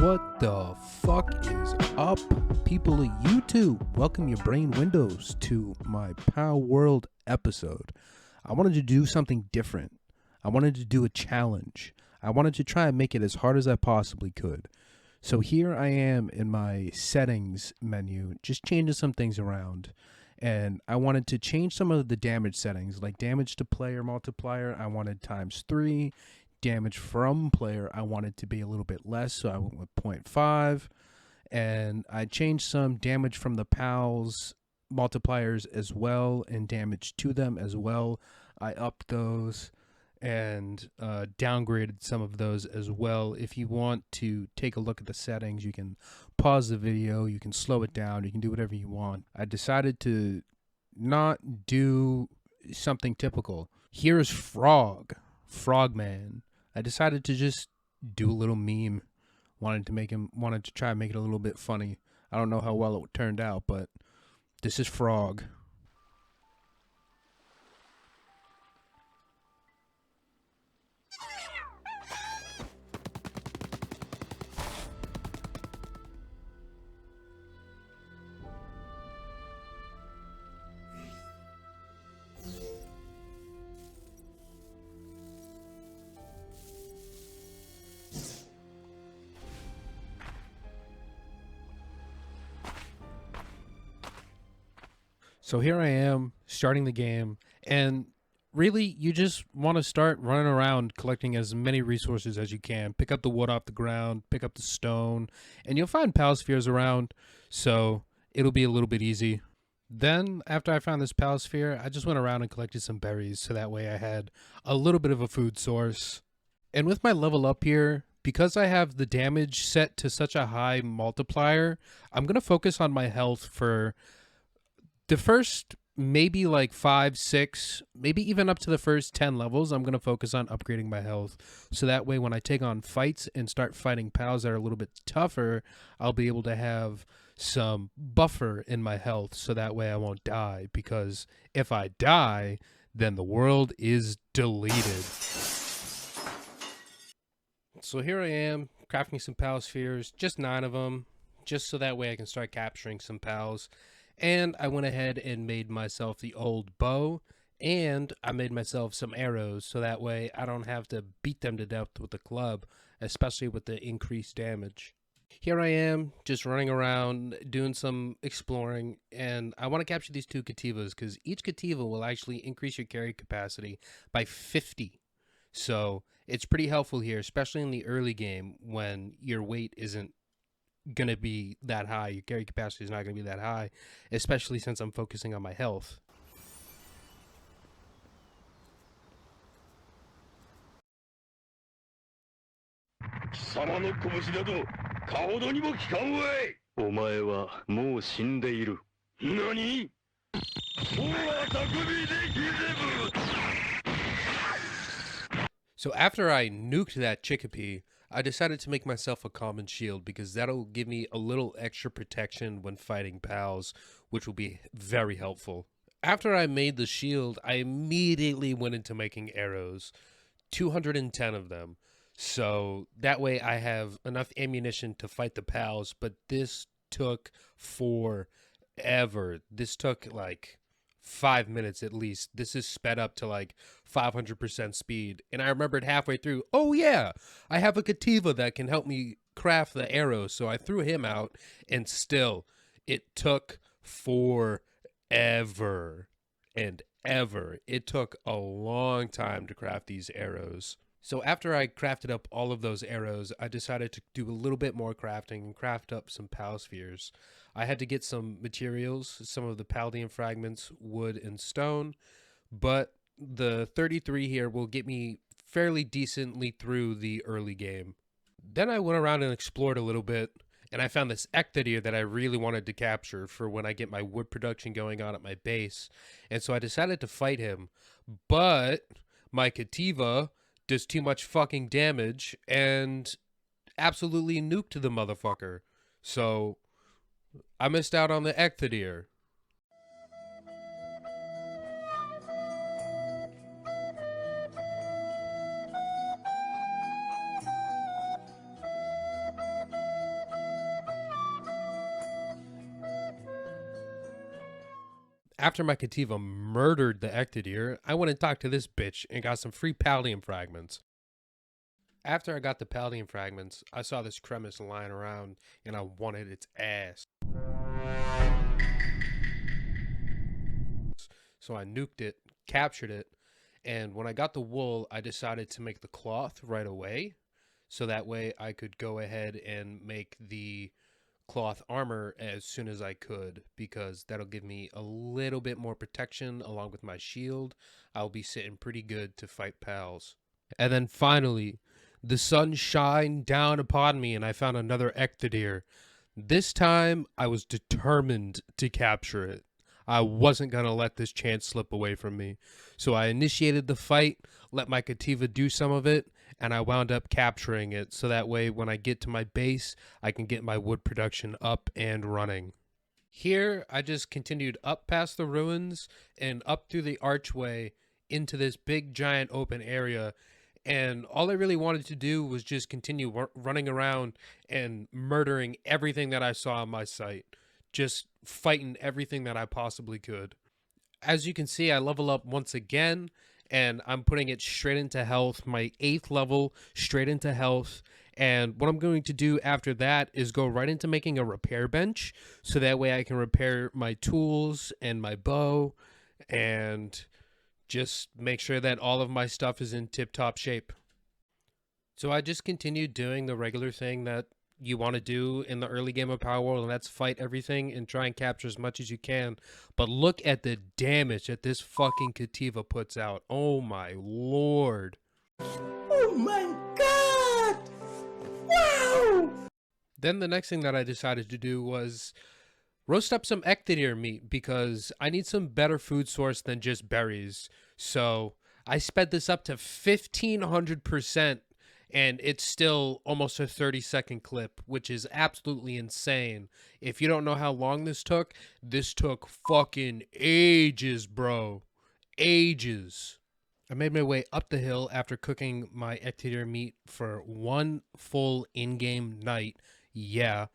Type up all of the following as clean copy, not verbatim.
What the fuck is up, people of YouTube? Welcome your brain windows to my Palworld episode. I wanted to do something different. I wanted to do a challenge. I wanted to try and make it as hard as I possibly could. So here I am in my settings menu, just changing some things around. And I wanted to change some of the damage settings, like damage to player multiplier, I wanted ×3. Damage from player, I wanted to be a little bit less, so I went with 0.5. And I changed some damage from the pals multipliers as well, and damage to them as well. I upped those and downgraded some of those as well. If you want to take a look at the settings, you can pause the video, you can slow it down, you can do whatever you want. I decided to not do something typical. Here's Frogman. I decided to just do a little meme. Wanted to try and make it a little bit funny. I don't know how well it turned out, but this is Frog. So here I am starting the game, and really you just want to start running around collecting as many resources as you can. Pick up the wood off the ground, pick up the stone, and you'll find pal spheres around, so it'll be a little bit easy. Then after I found this pal sphere, I just went around and collected some berries, so that way I had a little bit of a food source. And with my level up here, because I have the damage set to such a high multiplier, I'm going to focus on my health for the first maybe like 5, 6, maybe even up to the first 10 levels. I'm going to focus on upgrading my health. So that way when I take on fights and start fighting pals that are a little bit tougher, I'll be able to have some buffer in my health. So that way I won't die. Because if I die, then the world is deleted. So here I am crafting some pal spheres, just 9 of them, just so that way I can start capturing some pals. And I went ahead and made myself the old bow, and I made myself some arrows, so that way I don't have to beat them to death with the club, especially with the increased damage. Here I am, just running around, doing some exploring, and I want to capture these 2 Kativas, because each Kativa will actually increase your carry capacity by 50. So it's pretty helpful here, especially in the early game when your weight isn't going to be that high. Your carry capacity is not going to be that high, especially since I'm focusing on my health. So after I nuked that chickpea, I decided to make myself a common shield because that'll give me a little extra protection when fighting pals, which will be very helpful. After I made the shield, I immediately went into making arrows, 210 of them. So that way I have enough ammunition to fight the pals, but this took forever. This took like 5 minutes at least. This is sped up to like 500% speed. And I remembered halfway through, oh yeah, I have a Kativa that can help me craft the arrows. So I threw him out, and still it took forever and ever. It took a long time to craft these arrows. So after I crafted up all of those arrows, I decided to do a little bit more crafting and craft up some pal spheres. I had to get some materials, some of the Paldean fragments, wood and stone, but the 33 here will get me fairly decently through the early game. Then I went around and explored a little bit, and I found this ecthideer that I really wanted to capture for when I get my wood production going on at my base. And so I decided to fight him, but my Kativa does too much fucking damage and absolutely nuked the motherfucker. So I missed out on the ecthideer. After my Kativa murdered the Ectodeer, I went and talked to this bitch and got some free Paldium fragments. After I got the Paldium fragments, I saw this Cremis lying around and I wanted its ass. So I nuked it, captured it, and when I got the wool, I decided to make the cloth right away. So that way I could go ahead and make the cloth armor as soon as I could, because that'll give me a little bit more protection along with my shield. I'll be sitting pretty good to fight pals. And then finally, the sun shined down upon me and I found another Ectodeer. This time I was determined to capture it. I wasn't going to let this chance slip away from me. So I initiated the fight, let my Kativa do some of it, and I wound up capturing it. So that way when I get to my base, I can get my wood production up and running. Here, I just continued up past the ruins and up through the archway into this big giant open area. And all I really wanted to do was just continue running around and murdering everything that I saw in my sight. Just fighting everything that I possibly could. As you can see, I level up once again, and I'm putting it straight into health, my 8th level, straight into health. And what I'm going to do after that is go right into making a repair bench, so that way I can repair my tools and my bow, and just make sure that all of my stuff is in tip-top shape. So I just continued doing the regular thing that you want to do in the early game of Palworld, and that's fight everything and try and capture as much as you can. But look at the damage that this fucking Kativa puts out. Oh my lord. Oh my god! Wow! Then the next thing that I decided to do was roast up some Ectodeer meat, because I need some better food source than just berries. So I sped this up to 1500%. And it's still almost a 30-second clip, which is absolutely insane. If you don't know how long this took fucking ages, bro. Ages. I made my way up the hill after cooking my Ectodeer meat for one full in-game night. Yeah.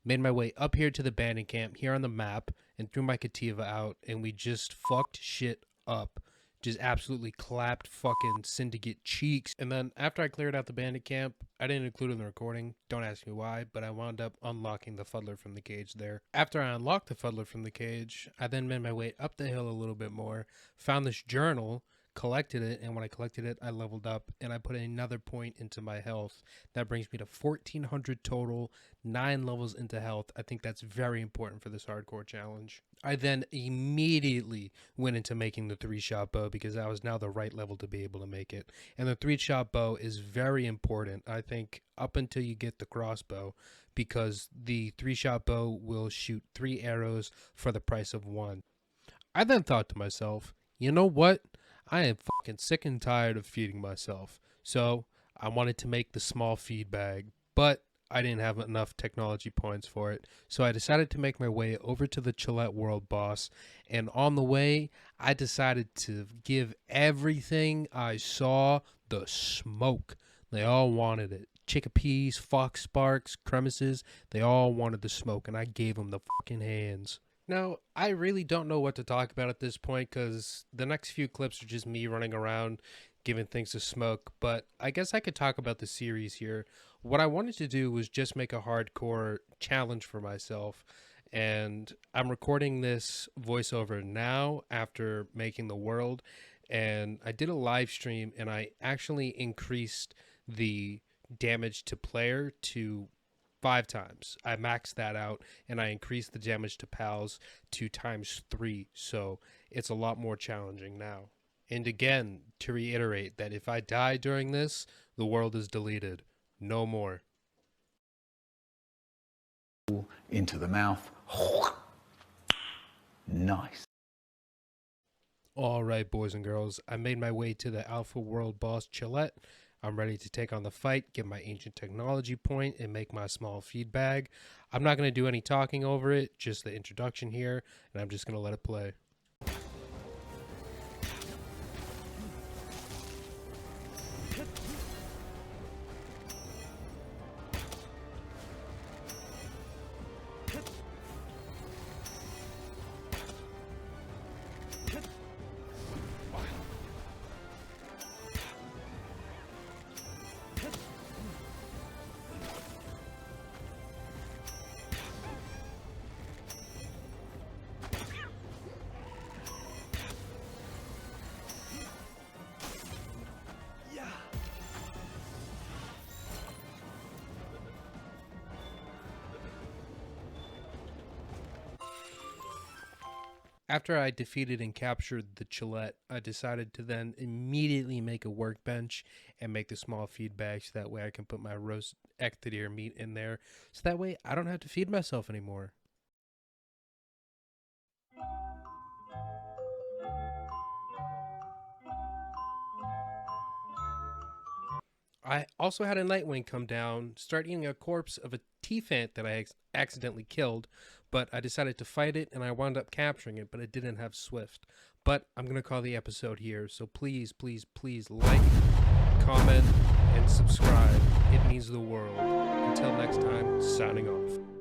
Made my way up here to the bandit camp here on the map and threw my Kativa out, and we just fucked shit up. Just absolutely clapped fucking Syndicate cheeks. And then after I cleared out the bandit camp, I didn't include it in the recording, don't ask me why, but I wound up unlocking the fuddler from the cage there. After I unlocked the fuddler from the cage, I then made my way up the hill a little bit more, found this journal, collected it, and when I collected it, I leveled up, and I put another point into my health. That brings me to 1400 total, 9 levels into health. I think that's very important for this hardcore challenge. I then immediately went into making the 3-shot bow, because that was now the right level to be able to make it. And the 3-shot bow is very important, I think, up until you get the crossbow, because the 3-shot bow will shoot 3 arrows for the price of 1. I then thought to myself, you know what? I am fucking sick and tired of feeding myself. So I wanted to make the small feed bag, but I didn't have enough technology points for it. So I decided to make my way over to the Chillette World boss. And on the way, I decided to give everything I saw the smoke. They all wanted it. Chickapees, fox sparks, crevices, they all wanted the smoke, and I gave them the fucking hands. Now, I really don't know what to talk about at this point, because the next few clips are just me running around giving things a smoke, but I guess I could talk about the series here. What I wanted to do was just make a hardcore challenge for myself, and I'm recording this voiceover now after making the world, and I did a live stream, and I actually increased the damage to player to 5 times. I maxed that out, and I increased the damage to pals to ×3, so it's a lot more challenging now. And again, to reiterate that if I die during this, the world is deleted. No more. Into the mouth. Nice. Alright, boys and girls, I made my way to the Alpha World boss Chillette. I'm ready to take on the fight, get my ancient technology point, and make my small feed bag. I'm not going to do any talking over it, just the introduction here, and I'm just going to let it play. After I defeated and captured the Chillette, I decided to then immediately make a workbench and make the small feed bag so that way I can put my roast ectodeer meat in there. So that way I don't have to feed myself anymore. I also had a Nightwing come down, start eating a corpse of a T-Fant that I accidentally killed, but I decided to fight it and I wound up capturing it, but it didn't have Swift. But I'm going to call the episode here, so please, please, please like, comment, and subscribe. It means the world. Until next time, signing off.